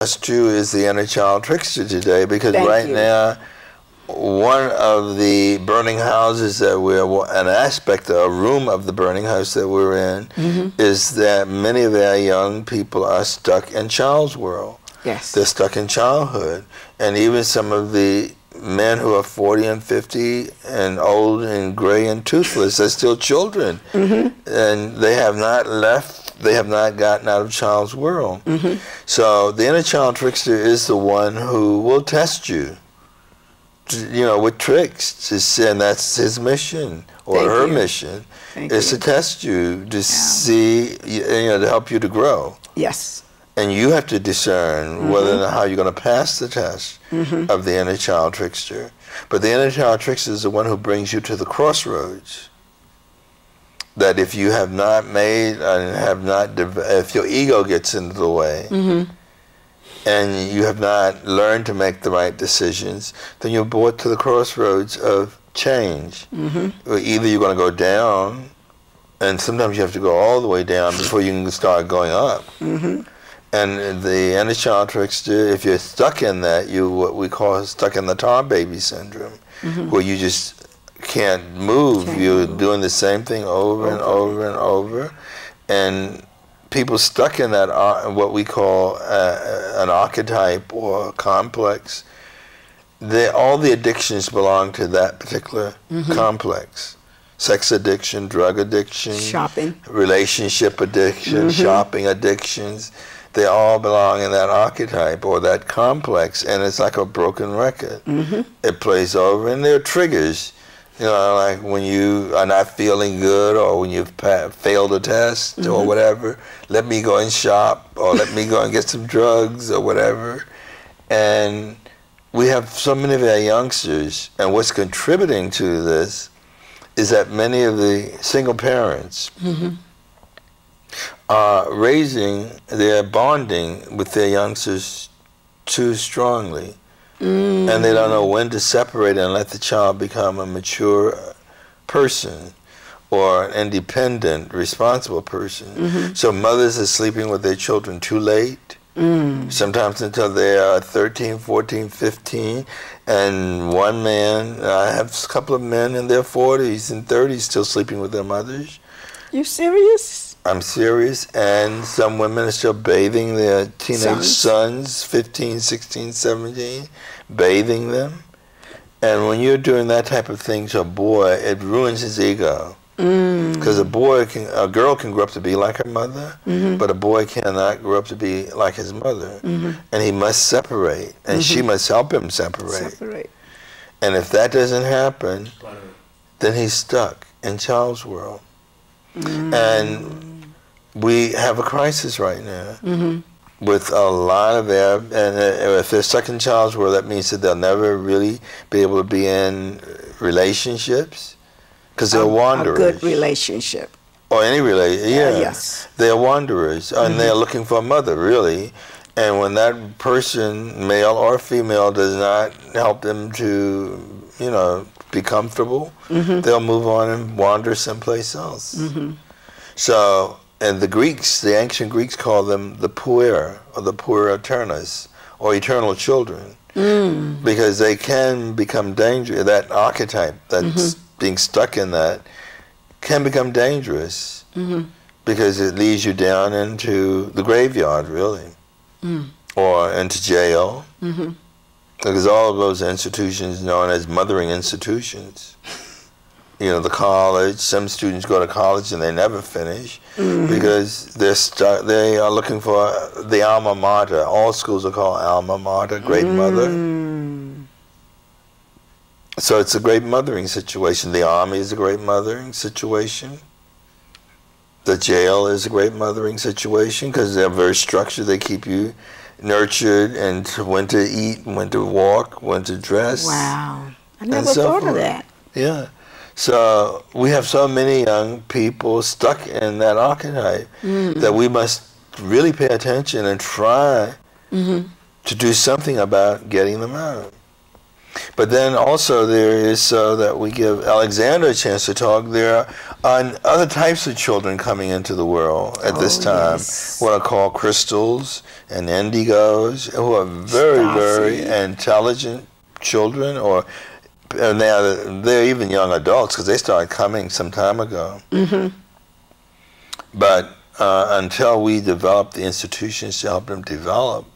That's true, is the inner child trickster today, because Thank you. now one of the burning houses that we're, an aspect, a room of the burning house that we're in, is that many of our young people are stuck in child's world. Yes. They're stuck in childhood. And even some of the men who are 40 and 50 and old and gray and toothless, they're still children. And they have not left, they have not gotten out of child's world. So the inner child trickster is the one who will test you, you know, with tricks, and that's his mission, or her mission, is to test you, to see, you know, to help you to grow. Yes. And you have to discern whether or not how you're going to pass the test of the inner child trickster. But the inner child trickster is the one who brings you to the crossroads. That if you have not made and have not, if your ego gets into the way, and you have not learned to make the right decisions, then you're brought to the crossroads of change. Either you're going to go down, and sometimes you have to go all the way down before you can start going up. And the inner child trickster, if you're stuck in that, you what we call stuck in the tar baby syndrome, where you just can't move. You're doing the same thing over and over and over, and people stuck in that what we call an archetype or complex. All the addictions belong to that particular complex. Sex addiction, drug addiction, shopping, relationship addiction, shopping addictions. They all belong in that archetype or that complex, and it's like a broken record. It plays over, and there are triggers. You know, like when you are not feeling good, or when you've failed a test, or whatever. Let me go and shop, or let me go and get some drugs, or whatever. And we have so many of our youngsters, and what's contributing to this is that many of the single parents are raising their bonding with their youngsters too strongly. And they don't know when to separate and let the child become a mature person or an independent, responsible person. So mothers are sleeping with their children too late, sometimes until they are 13, 14, 15. And one man, I have a couple of men in their 40s and 30s still sleeping with their mothers. You serious? I'm serious. And some women are still bathing their teenage sons, 15, 16, 17, bathing them. And when you're doing that type of thing to a boy, it ruins his ego. Because a girl can grow up to be like her mother, but a boy cannot grow up to be like his mother. And he must separate, and she must help him separate. And if that doesn't happen, then he's stuck in child's world. And we have a crisis right now with a lot of and if they're stuck in child's world, that means that they'll never really be able to be in relationships, because they're wanderers. A good relationship. Or any relationship, yes. They're wanderers, and they're looking for a mother, really. And when that person, male or female, does not help them to, you know, be comfortable, they'll move on and wander someplace else. So, and the Greeks, the ancient Greeks call them the puer, or the puer eternus, or eternal children, because they can become dangerous. That archetype that's being stuck in that can become dangerous, because it leads you down into the graveyard, really, or into jail. Because all of those institutions known as mothering institutions, you know, the college, some students go to college and they never finish because they're stuck, they are looking for the alma mater. All schools are called alma mater, great mother. So it's a great mothering situation. The army is a great mothering situation. The jail is a great mothering situation because they're very structured. They keep you nurtured and when to eat, when to walk, when to dress. Wow. I never thought of that. Yeah. So we have so many young people stuck in that archetype that we must really pay attention and try to do something about getting them out. But then also there is, so that we give Alexander a chance to talk, there are other types of children coming into the world at this time, yes. what are called crystals and indigos, who are very, very intelligent children, and they're even young adults because they started coming some time ago. Mm-hmm. But until we develop the institutions to help them develop,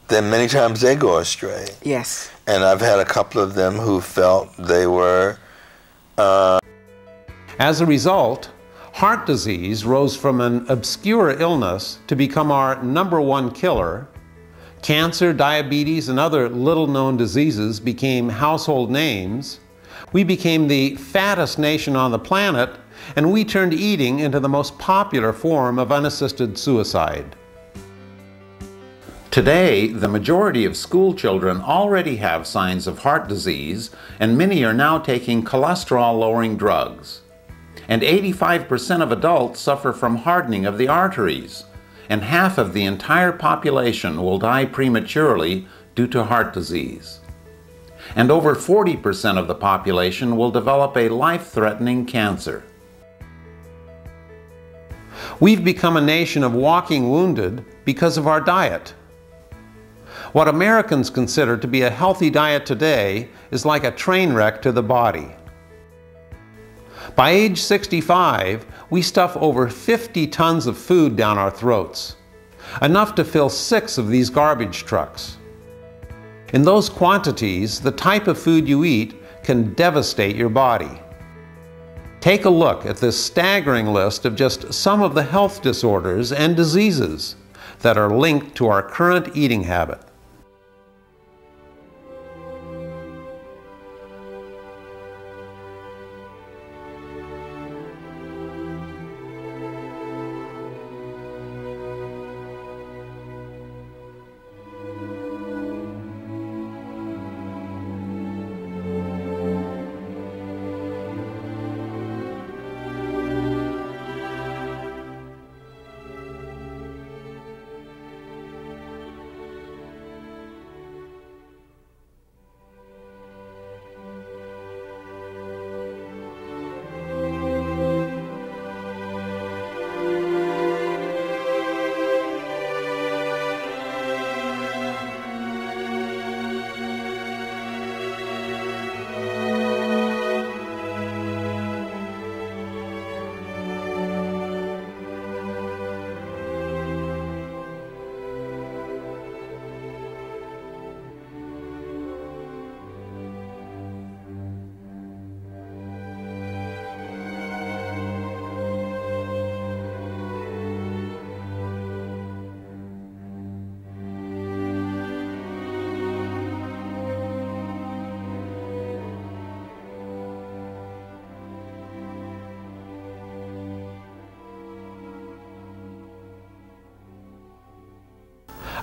then many times they go astray. Yes. And I've had a couple of them who felt they were... As a result, heart disease rose from an obscure illness to become our #1 killer. Cancer, diabetes, and other little-known diseases became household names. We became the fattest nation on the planet, and we turned eating into the most popular form of unassisted suicide. Today, the majority of school children already have signs of heart disease, and many are now taking cholesterol-lowering drugs. And 85% of adults suffer from hardening of the arteries, and half of the entire population will die prematurely due to heart disease. And over 40% of the population will develop a life-threatening cancer. We've become a nation of walking wounded because of our diet. What Americans consider to be a healthy diet today is like a train wreck to the body. By age 65, we stuff over 50 tons of food down our throats, enough to fill 6 of these garbage trucks. In those quantities, the type of food you eat can devastate your body. Take a look at this staggering list of just some of the health disorders and diseases that are linked to our current eating habit.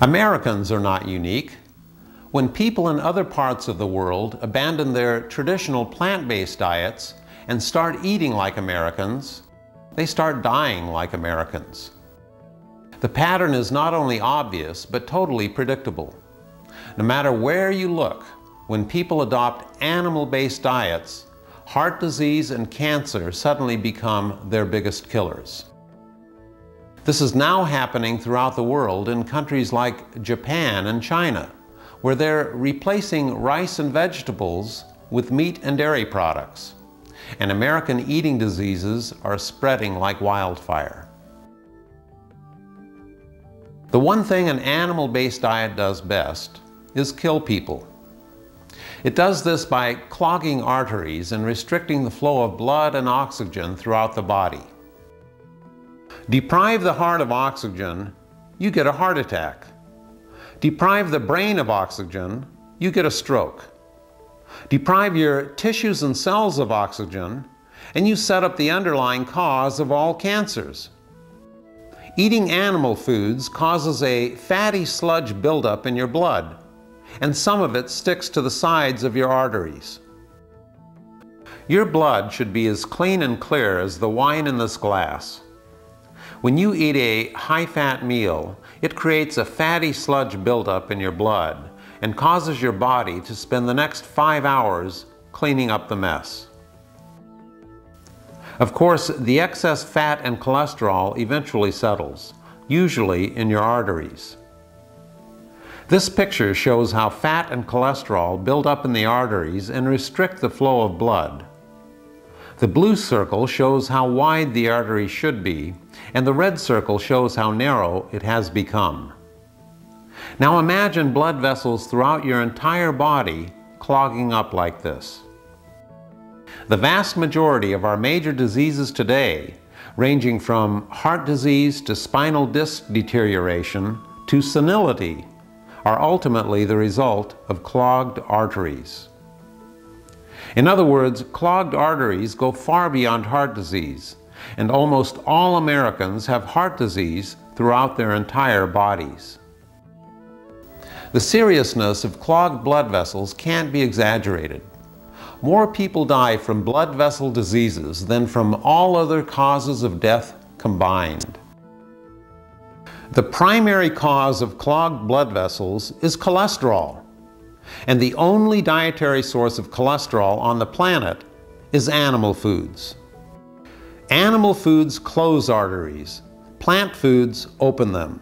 Americans are not unique. When people in other parts of the world abandon their traditional plant-based diets and start eating like Americans, they start dying like Americans. The pattern is not only obvious, but totally predictable. No matter where you look, when people adopt animal-based diets, heart disease and cancer suddenly become their biggest killers. This is now happening throughout the world in countries like Japan and China, where they're replacing rice and vegetables with meat and dairy products. And American eating diseases are spreading like wildfire. The one thing an animal-based diet does best is kill people. It does this by clogging arteries and restricting the flow of blood and oxygen throughout the body. Deprive the heart of oxygen, you get a heart attack. Deprive the brain of oxygen, you get a stroke. Deprive your tissues and cells of oxygen, and you set up the underlying cause of all cancers. Eating animal foods causes a fatty sludge buildup in your blood, and some of it sticks to the sides of your arteries. Your blood should be as clean and clear as the wine in this glass. When you eat a high-fat meal, it creates a fatty sludge buildup in your blood, and causes your body to spend the next 5 hours cleaning up the mess. Of course, the excess fat and cholesterol eventually settles, usually in your arteries. This picture shows how fat and cholesterol build up in the arteries and restrict the flow of blood. The blue circle shows how wide the artery should be, and the red circle shows how narrow it has become. Now imagine blood vessels throughout your entire body clogging up like this. The vast majority of our major diseases today, ranging from heart disease to spinal disc deterioration to senility, are ultimately the result of clogged arteries. In other words, clogged arteries go far beyond heart disease, and almost all Americans have heart disease throughout their entire bodies. The seriousness of clogged blood vessels can't be exaggerated. More people die from blood vessel diseases than from all other causes of death combined. The primary cause of clogged blood vessels is cholesterol, and the only dietary source of cholesterol on the planet is animal foods. Animal foods close arteries, plant foods open them.